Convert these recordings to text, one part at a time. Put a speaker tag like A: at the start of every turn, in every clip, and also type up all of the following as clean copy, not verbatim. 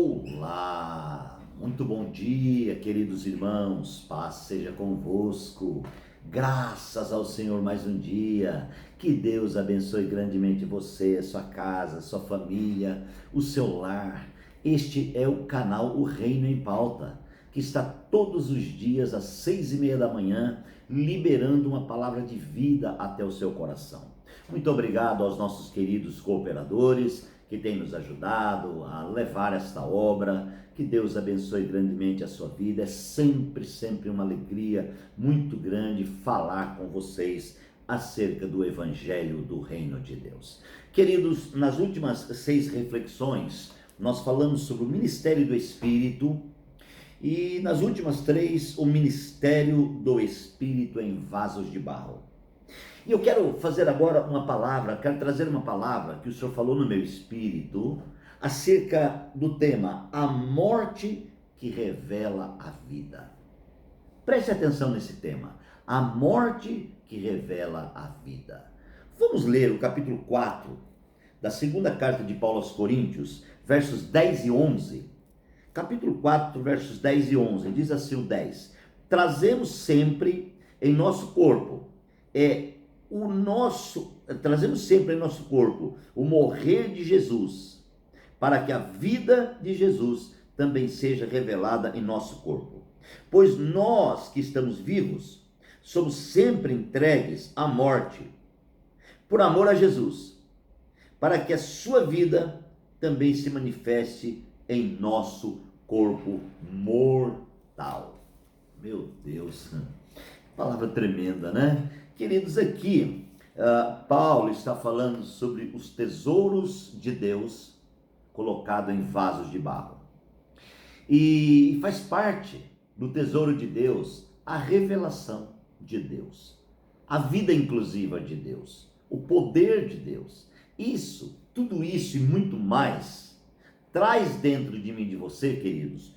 A: Olá, muito bom dia, queridos irmãos, paz seja convosco, graças ao Senhor mais um dia, que Deus abençoe grandemente você, sua casa, sua família, o seu lar. Este é o canal O Reino em Pauta, que está todos os dias às 6:30 da manhã, liberando uma palavra de vida até o seu coração. Muito obrigado aos nossos queridos cooperadores, que tem nos ajudado a levar esta obra. Que Deus abençoe grandemente a sua vida. É sempre uma alegria muito grande falar com vocês acerca do Evangelho do Reino de Deus. Queridos, nas últimas 6 reflexões, nós falamos sobre o ministério do Espírito e nas últimas 3, o ministério do Espírito em vasos de barro. E eu quero fazer agora quero trazer uma palavra que o Senhor falou no meu espírito acerca do tema, a morte que revela a vida. Preste atenção nesse tema, a morte que revela a vida. Vamos ler o capítulo 4 da segunda carta de Paulo aos Coríntios, versos 10 e 11. Capítulo 4, versos 10 e 11, diz assim o 10, trazemos sempre em nosso corpo o morrer de Jesus, para que a vida de Jesus também seja revelada em nosso corpo. Pois nós que estamos vivos, somos sempre entregues à morte, por amor a Jesus, para que a sua vida também se manifeste em nosso corpo mortal. Meu Deus, palavra tremenda, né? Queridos, aqui Paulo está falando sobre os tesouros de Deus colocado em vasos de barro. E faz parte do tesouro de Deus a revelação de Deus, a vida inclusiva de Deus, o poder de Deus. Tudo isso e muito mais, traz dentro de mim e de você, queridos,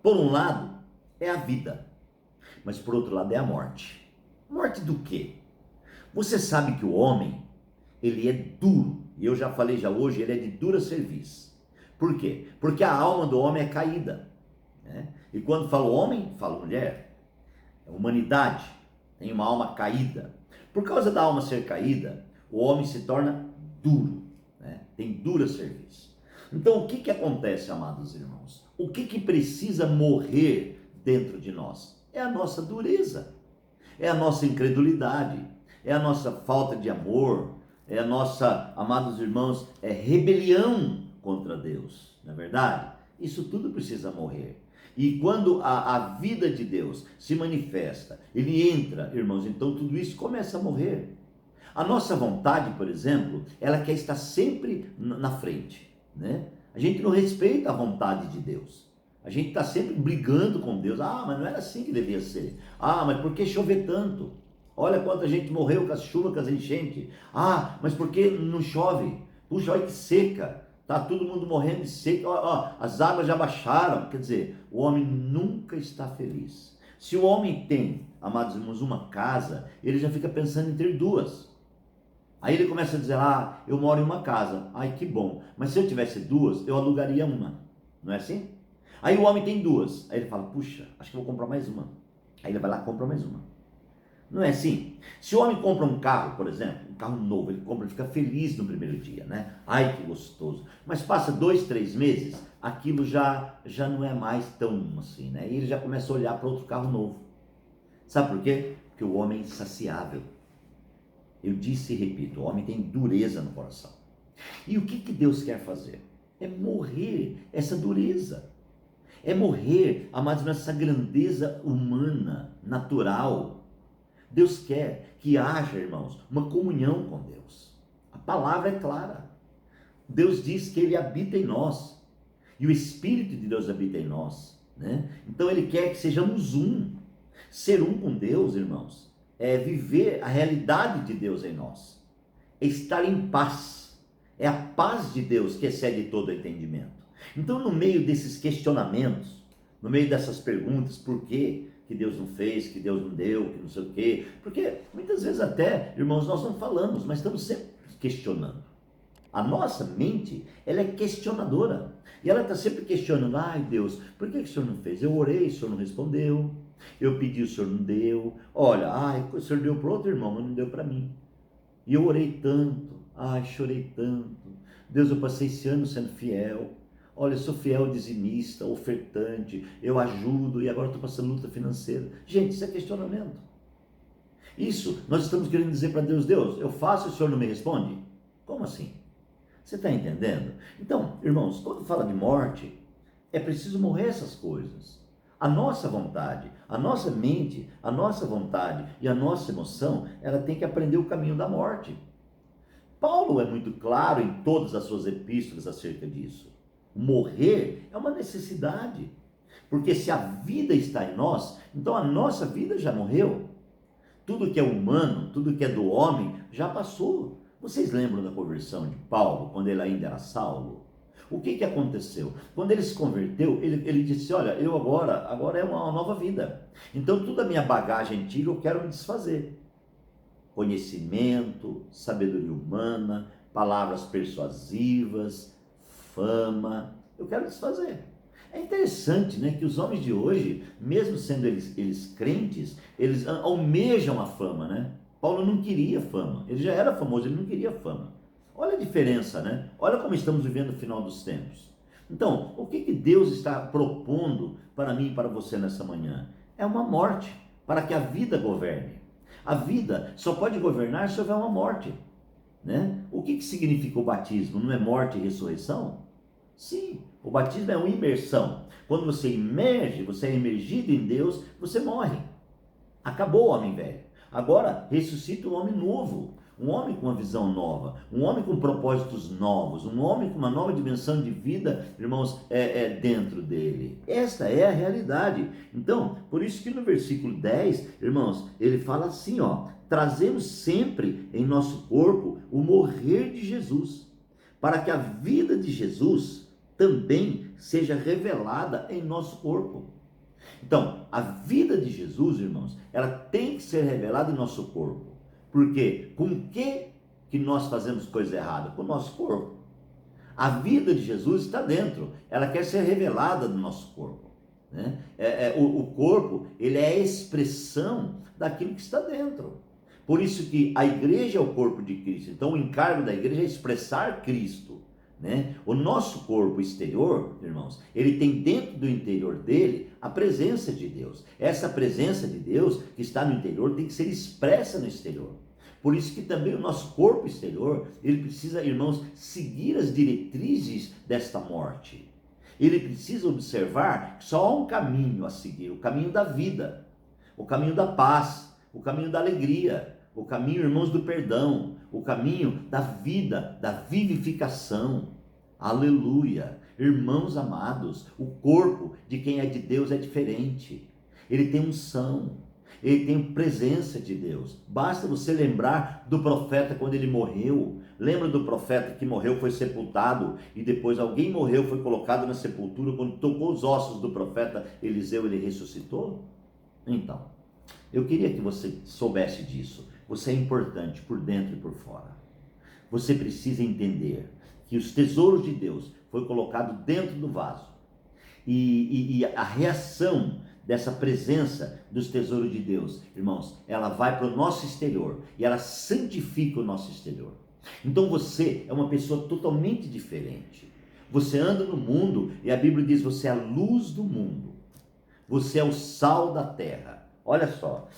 A: por um lado é a vida, mas por outro lado é a morte. Morte do quê? Você sabe que o homem, ele é duro, e eu já falei hoje, ele é de dura serviço. Por quê? Porque a alma do homem é caída, né? E quando falo homem, falo mulher. A humanidade tem uma alma caída. Por causa da alma ser caída, o homem se torna duro, né? Tem dura serviço. Então o que acontece, amados irmãos? O que precisa morrer dentro de nós? É a nossa dureza. É a nossa incredulidade, é a nossa falta de amor, é a nossa, amados irmãos, rebelião contra Deus, não é verdade? Isso tudo precisa morrer. E quando a vida de Deus se manifesta, ele entra, irmãos, então tudo isso começa a morrer. A nossa vontade, por exemplo, ela quer estar sempre na frente, né? A gente não respeita a vontade de Deus. A gente está sempre brigando com Deus. Mas não era assim que devia ser. Mas por que chover tanto? Olha quanta gente morreu com as chuvas, com as enchentes. Mas por que não chove? Puxa, olha que seca. Está todo mundo morrendo de seca. As águas já baixaram. Quer dizer, o homem nunca está feliz. Se o homem tem, amados irmãos, uma casa, ele já fica pensando em ter duas. Aí ele começa a dizer, eu moro em uma casa. Ai, que bom. Mas se eu tivesse duas, eu alugaria uma. Não é assim? Aí o homem tem duas, aí ele fala, puxa, acho que vou comprar mais uma. Aí ele vai lá e compra mais uma. Não é assim? Se o homem compra um carro, por exemplo, um carro novo, ele fica feliz no primeiro dia, né? Ai, que gostoso. Mas passa 2, 3 meses, aquilo já não é mais tão assim, né? E ele já começa a olhar para outro carro novo. Sabe por quê? Porque o homem é insaciável. Eu disse e repito, o homem tem dureza no coração. E o que Deus quer fazer? É morrer essa dureza. É morrer, amados, nessa grandeza humana, natural. Deus quer que haja, irmãos, uma comunhão com Deus. A palavra é clara. Deus diz que Ele habita em nós. E o Espírito de Deus habita em nós, né? Então Ele quer que sejamos um. Ser um com Deus, irmãos, é viver a realidade de Deus em nós. É estar em paz. É a paz de Deus que excede todo entendimento. Então, no meio desses questionamentos, no meio dessas perguntas, por que Deus não fez, que Deus não deu, que não sei o quê, porque muitas vezes até, irmãos, nós não falamos, mas estamos sempre questionando. A nossa mente, ela é questionadora. E ela está sempre questionando, ai Deus, por que o Senhor não fez? Eu orei, o Senhor não respondeu. Eu pedi, o Senhor não deu. Olha, ai, o Senhor deu para outro irmão, mas não deu para mim. E eu orei tanto, ai, chorei tanto. Deus, eu passei esse ano sendo fiel. Olha, eu sou fiel dizimista, ofertante, eu ajudo e agora estou passando luta financeira. Gente, isso é questionamento. Isso, nós estamos querendo dizer para Deus, Deus, eu faço e o Senhor não me responde? Como assim? Você está entendendo? Então, irmãos, quando fala de morte, é preciso morrer essas coisas. A nossa vontade, a nossa mente, a nossa vontade e a nossa emoção, ela tem que aprender o caminho da morte. Paulo é muito claro em todas as suas epístolas acerca disso. Morrer é uma necessidade, porque se a vida está em nós, então a nossa vida já morreu. Tudo que é humano, tudo que é do homem, já passou. Vocês lembram da conversão de Paulo, quando ele ainda era Saulo? O que aconteceu? Quando ele se converteu, ele disse, olha, eu agora é uma nova vida. Então toda a minha bagagem antiga eu quero me desfazer. Conhecimento, sabedoria humana, palavras persuasivas, fama, eu quero desfazer. É interessante, né, que os homens de hoje, mesmo sendo eles crentes, eles almejam a fama, né? Paulo não queria fama, ele já era famoso, ele não queria fama. Olha a diferença, né? Olha como estamos vivendo o final dos tempos. Então, o que Deus está propondo para mim e para você nessa manhã? É uma morte, para que a vida governe. A vida só pode governar se houver uma morte, né? O que significa o batismo? Não é morte e ressurreição? Sim, o batismo é uma imersão. Quando você emerge, você é imergido em Deus, você morre. Acabou o homem velho. Agora ressuscita um homem novo, um homem com uma visão nova, um homem com propósitos novos, um homem com uma nova dimensão de vida, irmãos, dentro dele. Esta é a realidade. Então, por isso que no versículo 10, irmãos, ele fala assim, ó, trazemos sempre em nosso corpo o morrer de Jesus, para que a vida de Jesus também seja revelada em nosso corpo. Então, a vida de Jesus, irmãos, ela tem que ser revelada em nosso corpo. Por quê? Com que nós fazemos coisa errada? Com o nosso corpo. A vida de Jesus está dentro, ela quer ser revelada no nosso corpo, né? O corpo, ele é a expressão daquilo que está dentro. Por isso que a igreja é o corpo de Cristo. Então, o encargo da igreja é expressar Cristo, né? O nosso corpo exterior, irmãos, ele tem dentro do interior dele a presença de Deus. Essa presença de Deus que está no interior tem que ser expressa no exterior. Por isso que também o nosso corpo exterior, ele precisa, irmãos, seguir as diretrizes desta morte. Ele precisa observar que só há um caminho a seguir, o caminho da vida, o caminho da paz, o caminho da alegria, o caminho, irmãos, do perdão, o caminho da vida, da vivificação. Aleluia! Irmãos amados, o corpo de quem é de Deus é diferente. Ele tem unção, ele tem presença de Deus. Basta você lembrar do profeta quando ele morreu. Lembra do profeta que morreu, foi sepultado, e depois alguém morreu, foi colocado na sepultura. Quando tocou os ossos do profeta Eliseu, ele ressuscitou? Então, eu queria que você soubesse disso. Você é importante por dentro e por fora. Você precisa entender que os tesouros de Deus foi colocado dentro do vaso. E a reação dessa presença dos tesouros de Deus, irmãos, ela vai para o nosso exterior e ela santifica o nosso exterior. Então você é uma pessoa totalmente diferente. Você anda no mundo e a Bíblia diz: você é a luz do mundo. Você é o sal da terra. Olha só,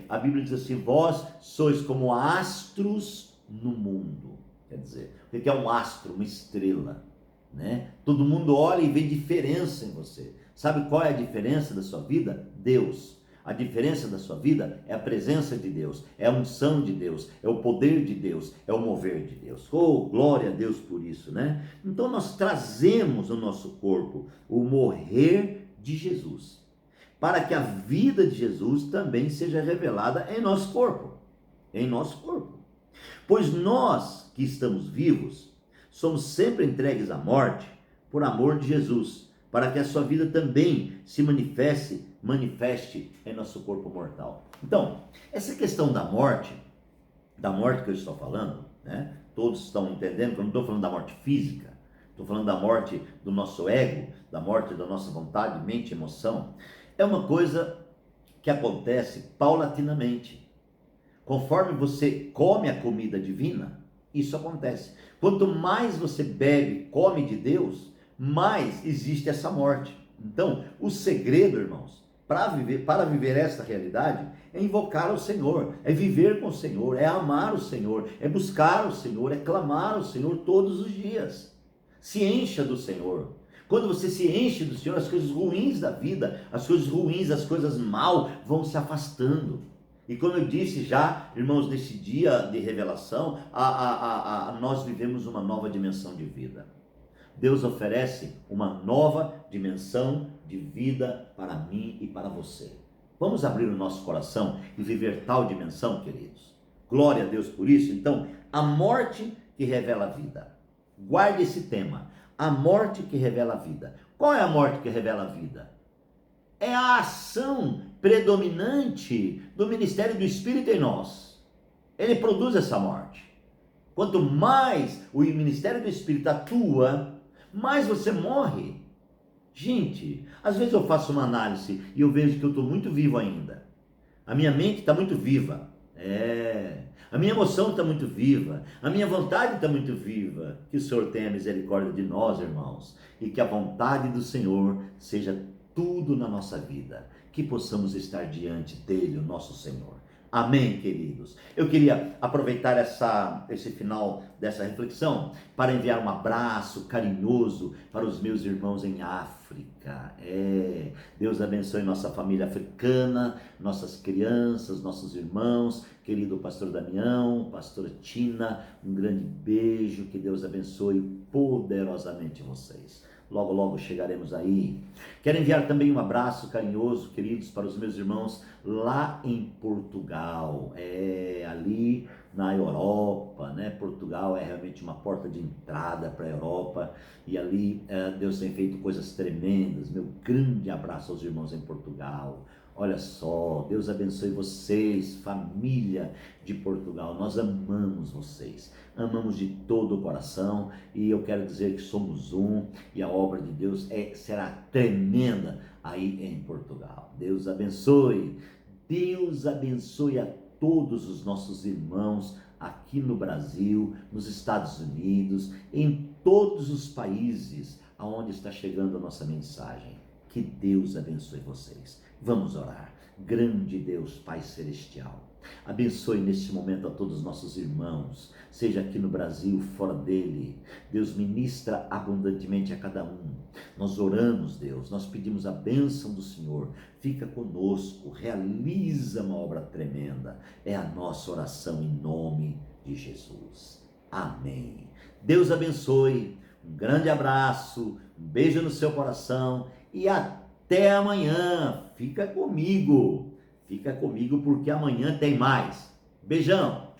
A: a Bíblia diz assim: vós sois como astros no mundo. Quer dizer, o que é um astro? Uma estrela, né? Todo mundo olha e vê diferença em você. Sabe qual é a diferença da sua vida? Deus. A diferença da sua vida é a presença de Deus, é a unção de Deus, é o poder de Deus, é o mover de Deus. Oh, glória a Deus por isso, né? Então nós trazemos no nosso corpo o morrer de Jesus, para que a vida de Jesus também seja revelada em nosso corpo, em nosso corpo. Pois nós que estamos vivos, somos sempre entregues à morte por amor de Jesus, para que a sua vida também se manifeste em nosso corpo mortal. Então, essa questão da morte que eu estou falando, né? Todos estão entendendo que eu não estou falando da morte física, estou falando da morte do nosso ego, da morte da nossa vontade, mente e emoção. É uma coisa que acontece paulatinamente. Conforme você come a comida divina, isso acontece. Quanto mais você bebe, come de Deus, mais existe essa morte. Então, o segredo, irmãos, para viver esta realidade, é invocar o Senhor, é viver com o Senhor, é amar o Senhor, é buscar o Senhor, é clamar o Senhor todos os dias. Se encha do Senhor. Quando você se enche do Senhor, as coisas ruins da vida, as coisas ruins, as coisas mal vão se afastando. E como eu disse já, irmãos, nesse dia de revelação, nós vivemos uma nova dimensão de vida. Deus oferece uma nova dimensão de vida para mim e para você. Vamos abrir o nosso coração e viver tal dimensão, queridos? Glória a Deus por isso. Então, a morte que revela a vida. Guarde esse tema. A morte que revela a vida. Qual é a morte que revela a vida? É a ação predominante do ministério do Espírito em nós. Ele produz essa morte. Quanto mais o ministério do Espírito atua, mais você morre. Gente, às vezes eu faço uma análise e eu vejo que eu estou muito vivo ainda. A minha mente está muito viva. A minha emoção está muito viva. A minha vontade está muito viva. Que o Senhor tenha misericórdia de nós, irmãos. E que a vontade do Senhor seja tudo na nossa vida. Que possamos estar diante dele, o nosso Senhor. Amém, queridos? Eu queria aproveitar esse final dessa reflexão para enviar um abraço carinhoso para os meus irmãos em África. Deus abençoe nossa família africana, nossas crianças, nossos irmãos, querido pastor Damião, pastora Tina, um grande beijo, que Deus abençoe poderosamente vocês. Logo, logo chegaremos aí. Quero enviar também um abraço carinhoso, queridos, para os meus irmãos lá em Portugal. Ali na Europa, né? Portugal é realmente uma porta de entrada para a Europa. E ali Deus tem feito coisas tremendas. Meu grande abraço aos irmãos em Portugal. Olha só, Deus abençoe vocês, família de Portugal. Nós amamos vocês, amamos de todo o coração, e eu quero dizer que somos um, e a obra de Deus será tremenda aí em Portugal. Deus abençoe a todos os nossos irmãos aqui no Brasil, nos Estados Unidos, em todos os países aonde está chegando a nossa mensagem. Que Deus abençoe vocês. Vamos orar. Grande Deus, Pai Celestial, abençoe neste momento a todos os nossos irmãos, seja aqui no Brasil, fora dele. Deus, ministra abundantemente a cada um. Nós oramos, Deus, nós pedimos a bênção do Senhor. Fica conosco, realiza uma obra tremenda. É a nossa oração em nome de Jesus. Amém. Deus abençoe. Um grande abraço, um beijo no seu coração e até amanhã. Fica comigo porque amanhã tem mais. Beijão!